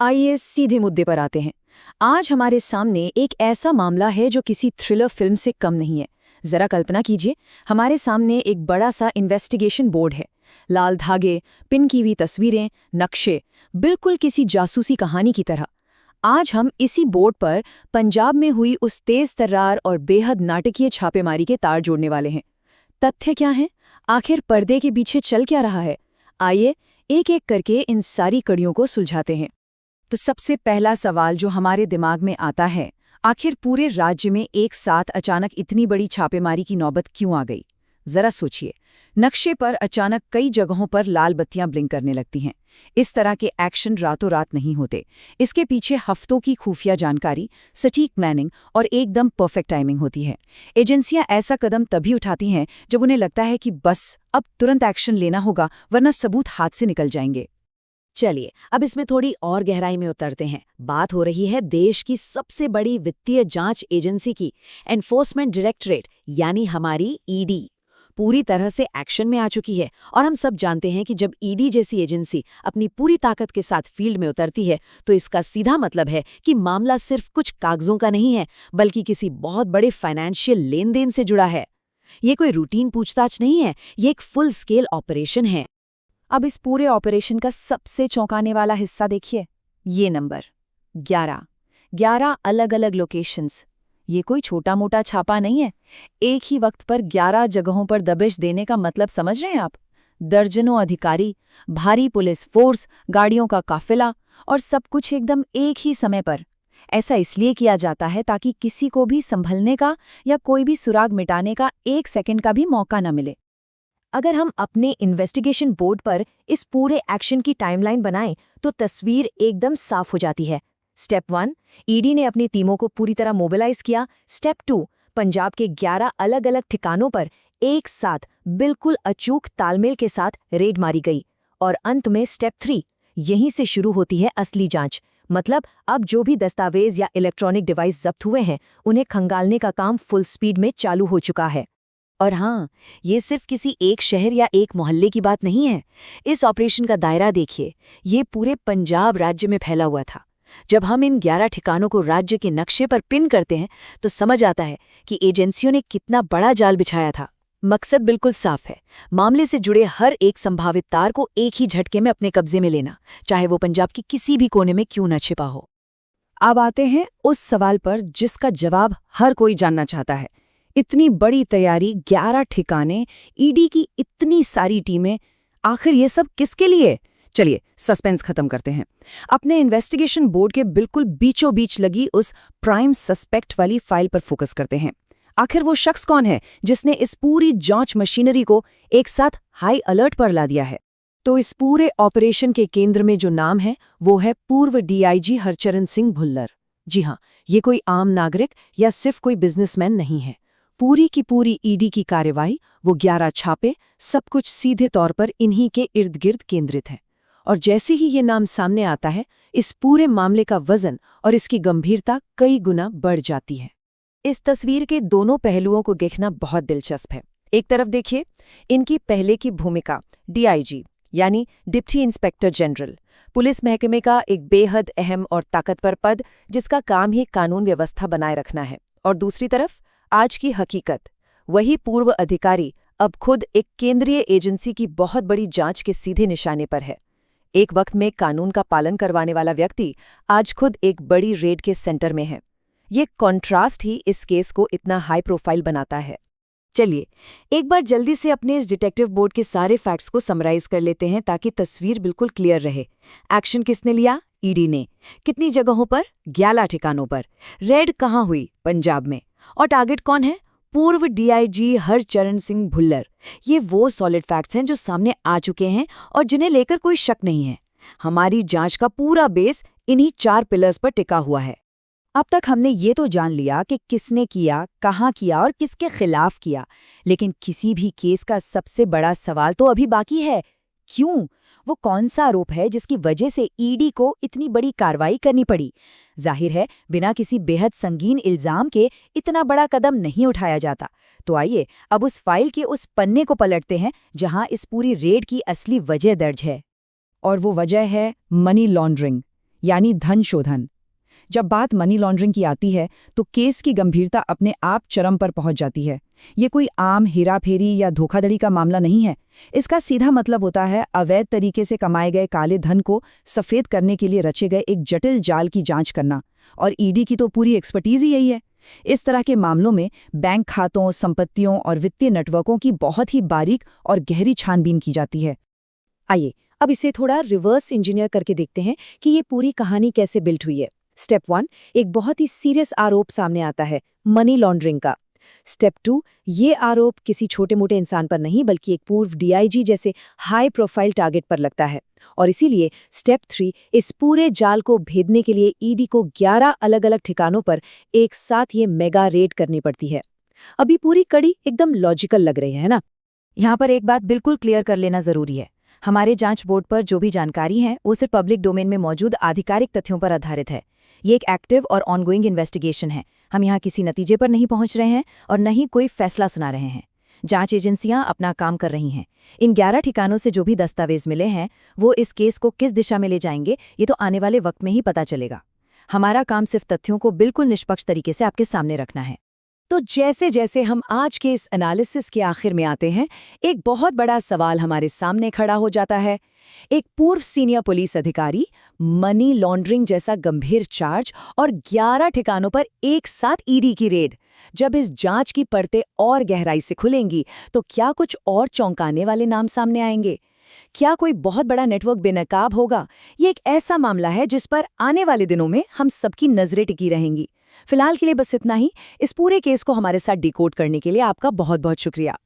आइए सीधे मुद्दे पर आते हैं। आज हमारे सामने एक ऐसा मामला है जो किसी थ्रिलर फिल्म से कम नहीं है। जरा कल्पना कीजिए, हमारे सामने एक बड़ा सा इन्वेस्टिगेशन बोर्ड है। लाल धागे, पिन की हुई तस्वीरें, नक्शे, बिल्कुल किसी जासूसी कहानी की तरह। आज हम इसी बोर्ड पर पंजाब में हुई उस तेज तर्रार और बेहद नाटकीय छापेमारी के तार जोड़ने वाले हैं। तथ्य क्या हैं? आखिर पर्दे के पीछे चल क्या रहा है? आइए एक एक करके इन सारी कड़ियों को सुलझाते हैं। तो सबसे पहला सवाल जो हमारे दिमाग में आता है, आखिर पूरे राज्य में एक साथ अचानक इतनी बड़ी छापेमारी की नौबत क्यों आ गई? जरा सोचिए, नक्शे पर अचानक कई जगहों पर लाल बत्तियां ब्लिंक करने लगती हैं। इस तरह के एक्शन रातों रात नहीं होते। इसके पीछे हफ्तों की खुफिया जानकारी, सटीक प्लानिंग और एकदम परफेक्ट टाइमिंग होती है। एजेंसियां ऐसा कदम तभी उठाती हैं जब उन्हें लगता है कि बस अब तुरंत एक्शन लेना होगा, वरना सबूत हाथ से निकल जाएंगे। चलिए अब इसमें थोड़ी और गहराई में उतरते हैं। बात हो रही है देश की सबसे बड़ी वित्तीय जांच एजेंसी की, एनफोर्समेंट डायरेक्टरेट यानी हमारी ईडी पूरी तरह से एक्शन में आ चुकी है। और हम सब जानते हैं कि जब ईडी जैसी एजेंसी अपनी पूरी ताकत के साथ फील्ड में उतरती है तो इसका सीधा मतलब है कि मामला सिर्फ कुछ कागजों का नहीं है, बल्कि किसी बहुत बड़े फाइनेंशियल लेन देन से जुड़ा है। ये कोई रूटीन पूछताछ नहीं है, ये एक फुल स्केल ऑपरेशन है। अब इस पूरे ऑपरेशन का सबसे चौंकाने वाला हिस्सा देखिए, ये नंबर 11 अलग अलग लोकेशंस। ये कोई छोटा मोटा छापा नहीं है। एक ही वक्त पर 11 जगहों पर दबिश देने का मतलब समझ रहे हैं आप? दर्जनों अधिकारी, भारी पुलिस फोर्स, गाड़ियों का काफिला, और सब कुछ एकदम एक ही समय पर। ऐसा इसलिए किया जाता है ताकि किसी को भी संभलने का या कोई भी सुराग मिटाने का 1 सेकंड का भी मौका न मिले। अगर हम अपने इन्वेस्टिगेशन बोर्ड पर इस पूरे एक्शन की टाइमलाइन बनाएं तो तस्वीर एकदम साफ हो जाती है। स्टेप 1, ईडी ने अपनी टीमों को पूरी तरह मोबिलाइज किया। स्टेप 2, पंजाब के 11 अलग अलग ठिकानों पर एक साथ बिल्कुल अचूक तालमेल के साथ रेड मारी गई। और अंत में स्टेप 3, यहीं से शुरू होती है असली जांच। मतलब अब जो भी दस्तावेज या इलेक्ट्रॉनिक डिवाइस जब्त हुए हैं, उन्हें खंगालने का काम फुल स्पीड में चालू हो चुका है। और हाँ, ये सिर्फ किसी एक शहर या एक मोहल्ले की बात नहीं है। इस ऑपरेशन का दायरा देखिए, ये पूरे पंजाब राज्य में फैला हुआ था। जब हम इन 11 ठिकानों को राज्य के नक्शे पर पिन करते हैं तो समझ आता है कि एजेंसियों ने कितना बड़ा जाल बिछाया था। मकसद बिल्कुल साफ है, मामले से जुड़े हर एक संभावित तार को एक ही झटके में अपने कब्जे में लेना, चाहे वो पंजाब की किसी भी कोने में क्यों न छिपा हो। अब आते हैं उस सवाल पर जिसका जवाब हर कोई जानना चाहता है। इतनी बड़ी तैयारी, 11 ठिकाने, ईडी की इतनी सारी टीमें, आखिर ये सब किसके लिए? चलिए सस्पेंस खत्म करते हैं। अपने इन्वेस्टिगेशन बोर्ड के बिल्कुल बीचों बीच लगी उस प्राइम सस्पेक्ट वाली फाइल पर फोकस करते हैं। आखिर वो शख्स कौन है जिसने इस पूरी जांच मशीनरी को एक साथ हाई अलर्ट पर ला दिया है? तो इस पूरे ऑपरेशन के केंद्र में जो नाम है वो है पूर्व डीआईजी हरचरण सिंह भुल्लर। जी हाँ, ये कोई आम नागरिक या सिर्फ कोई बिजनेसमैन नहीं है। पूरी की पूरी ईडी की कार्रवाई, वो 11 छापे, सब कुछ सीधे तौर पर इन्हीं के इर्द गिर्द केंद्रित है। और जैसे ही ये नाम सामने आता है, इस पूरे मामले का वजन और इसकी गंभीरता कई गुना बढ़ जाती है। इस तस्वीर के दोनों पहलुओं को देखना बहुत दिलचस्प है। एक तरफ देखिए, इनकी पहले की भूमिका डीआईजी यानी डिप्टी इंस्पेक्टर जनरल, पुलिस महकमे का एक बेहद अहम और ताकतवर पद जिसका काम ही कानून व्यवस्था बनाए रखना है। और दूसरी तरफ आज की हकीकत, वही पूर्व अधिकारी अब खुद एक केंद्रीय एजेंसी की बहुत बड़ी जांच के सीधे निशाने पर है। एक वक्त में कानून का पालन करवाने वाला व्यक्ति आज खुद एक बड़ी रेड के सेंटर में है। ये कॉन्ट्रास्ट ही इस केस को इतना हाई प्रोफाइल बनाता है। चलिए एक बार जल्दी से अपने इस डिटेक्टिव बोर्ड के सारे फैक्ट्स को समराइज कर लेते हैं ताकि तस्वीर बिल्कुल क्लियर रहे। एक्शन किसने लिया? ईडी ने। कितनी जगहों पर? 11 ठिकानों पर। रेड कहाँ हुई? पंजाब में। और टारगेट कौन है? पूर्व डीआईजी हरचरण सिंह भुल्लर। ये वो सॉलिड फैक्ट्स हैं जो सामने आ चुके हैं और जिन्हें लेकर कोई शक नहीं है। हमारी जांच का पूरा बेस इन्हीं 4 पिलर्स पर टिका हुआ है। अब तक हमने ये तो जान लिया कि किसने किया, कहाँ किया और किसके खिलाफ किया, लेकिन किसी भी केस का सबसे बड़ा सवाल तो अभी बाकी है। क्यों? वो कौन सा आरोप है जिसकी वजह से ईडी को इतनी बड़ी कार्रवाई करनी पड़ी? जाहिर है बिना किसी बेहद संगीन इल्जाम के इतना बड़ा कदम नहीं उठाया जाता। तो आइए अब उस फाइल के उस पन्ने को पलटते हैं जहां इस पूरी रेड की असली वजह दर्ज है। और वो वजह है मनी लॉन्ड्रिंग, यानी धन शोधन। जब बात मनी लॉन्ड्रिंग की आती है तो केस की गंभीरता अपने आप चरम पर पहुंच जाती है। ये कोई आम हेराफेरी या धोखाधड़ी का मामला नहीं है। इसका सीधा मतलब होता है अवैध तरीके से कमाए गए काले धन को सफेद करने के लिए रचे गए एक जटिल जाल की जांच करना। और ईडी की तो पूरी एक्सपर्टीज ही यही है। इस तरह के मामलों में बैंक खातों, संपत्तियों और वित्तीय नेटवर्कों की बहुत ही बारीक और गहरी छानबीन की जाती है। आइए अब इसे थोड़ा रिवर्स इंजीनियर करके देखते हैं कि ये पूरी कहानी कैसे बिल्ट हुई है। स्टेप 1, एक बहुत ही सीरियस आरोप सामने आता है, मनी लॉन्ड्रिंग का। स्टेप 2, ये आरोप किसी छोटे मोटे इंसान पर नहीं बल्कि एक पूर्व डीआईजी जैसे हाई प्रोफाइल टारगेट पर लगता है। और इसीलिए स्टेप 3, इस पूरे जाल को भेदने के लिए ईडी को 11 अलग अलग ठिकानों पर एक साथ ये मेगा रेड करनी पड़ती है। अभी पूरी कड़ी एकदम लॉजिकल लग रही है ना? यहाँ पर एक बात बिल्कुल क्लियर कर लेना जरूरी है। हमारे जांच बोर्ड पर जो भी जानकारी है वो सिर्फ पब्लिक डोमेन में मौजूद आधिकारिक तथ्यों पर आधारित है। ये एक एक्टिव और ऑनगोइंग इन्वेस्टिगेशन है। हम यहाँ किसी नतीजे पर नहीं पहुंच रहे हैं और न ही कोई फैसला सुना रहे हैं। जांच एजेंसियां अपना काम कर रही हैं। इन 11 ठिकानों से जो भी दस्तावेज मिले हैं वो इस केस को किस दिशा में ले जाएंगे ये तो आने वाले वक्त में ही पता चलेगा। हमारा काम सिर्फ तथ्यों को बिल्कुल निष्पक्ष तरीके से आपके सामने रखना है। तो जैसे जैसे हम आज के इस एनालिसिस के आखिर में आते हैं, एक बहुत बड़ा सवाल हमारे सामने खड़ा हो जाता है। एक पूर्व सीनियर पुलिस अधिकारी, मनी लॉन्ड्रिंग जैसा गंभीर चार्ज और 11 ठिकानों पर एक साथ ईडी की रेड। जब इस जांच की परतें और गहराई से खुलेंगी तो क्या कुछ और चौंकाने वाले नाम सामने आएंगे? क्या कोई बहुत बड़ा नेटवर्क बेनकाब होगा? ये एक ऐसा मामला है जिस पर आने वाले दिनों में हम सबकी नजरें टिकी रहेंगी। फिलहाल के लिए बस इतना ही। इस पूरे केस को हमारे साथ डिकोड करने के लिए आपका बहुत बहुत शुक्रिया।